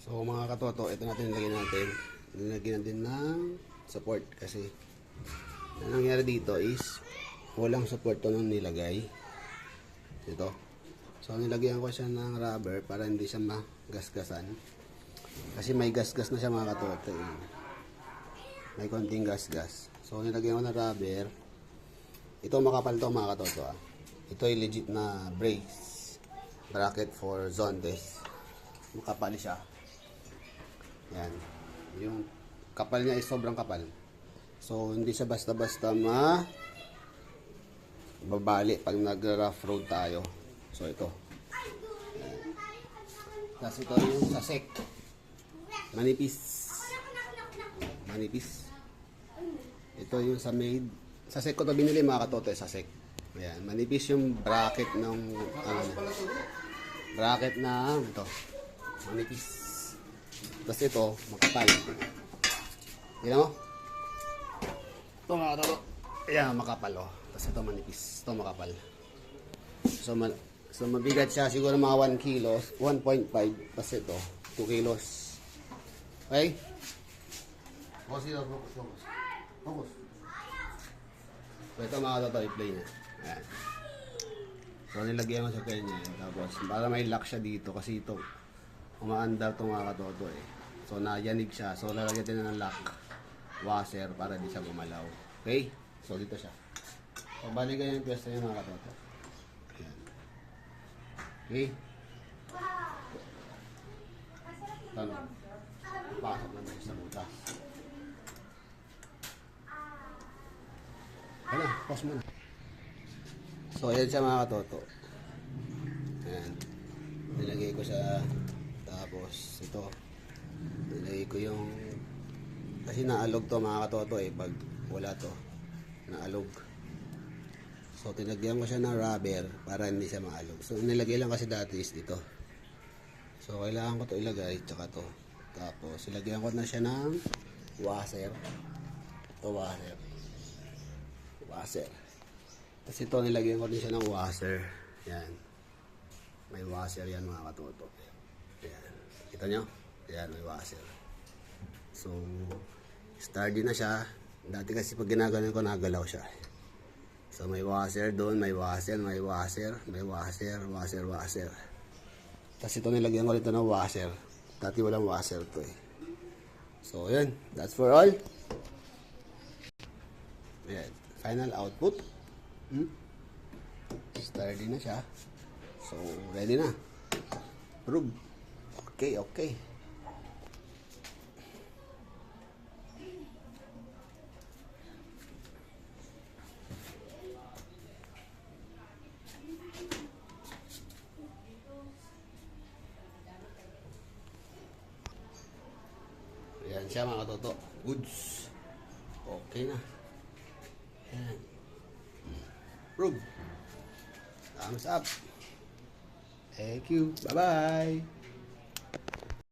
So mga katoto, ito natin nilagyan natin ng support kasi ang nangyari dito is walang support to nung nilagay ito. So nilagyan ko siya ng rubber para hindi siya magasgasan kasi may gasgas na siya mga katoto, may konting gasgas. So nilagyan ko ng rubber. Ito makapal to mga katoto, ito ay legit na bracket for zone test. Makapal siya. Yan. Yung kapal niya ay sobrang kapal. So, hindi siya basta-basta babali pag nag-rough road tayo. So, ito. Yan. Tapos ito yung sasek. Manipis. Manipis. Ito yung sa made. Sasek ko to binili mga katoto, sasek. Ayan. Manipis yung bracket ng bracket na ito. Manipis. Tapos ito, makapal. Yan mo? Ito mga katoto. Ayan, makapal o. Tapos ito manipis. Ito makapal. So mabigat siya. Siguro mga 1 kilos. 1.5. Tapos ito, 2 kilos. Okay? Focus. So ito mga katoto, i-play na. Ayan. So nilagyan ko sa kanya. Tapos para may lock siya dito. Kasi ito, umaandar itong mga katoto So nayanig siya. So lalagyan din na ng lock washer para di siya gumalaw. Okay? So dito siya. So bali ganyan yung pwesto niya mga katoto. Ayan. Okay? Tanong. Pasok na tayo sa butas. Ayan, pause muna. So ayan siya mga katoto. Ayan. Nilagay ko siya. Tapos ito nilagay ko yung kasi naalog to mga katoto pag wala to naalog. So tinagyan ko siya ng rubber para hindi siya maalog. So nilagay lang kasi dati is dito. So kailangan ko to ilagay tsaka to. Tapos ilagyan ko na siya ng washer. Ito washer. Tapos ito nilagyan ko din siya ng washer. Yan. May washer yan mga katoto. Ayan. Kita nyo? Ayan, may washer. So, sturdy na siya. Dati kasi pag ginaganon ko, nagalaw siya. So, may washer doon, may washer. Tapos ito nilagyan ko dito ng washer. Dati walang washer to So, ayan. That's for all. Ayan. Final output. Sturdy na siya. So, ready na. Prove. Okay. Ayan siya mga katoto. Goods. Okay na. Ayan. Prove. Thumbs up. Thank you. Bye-bye.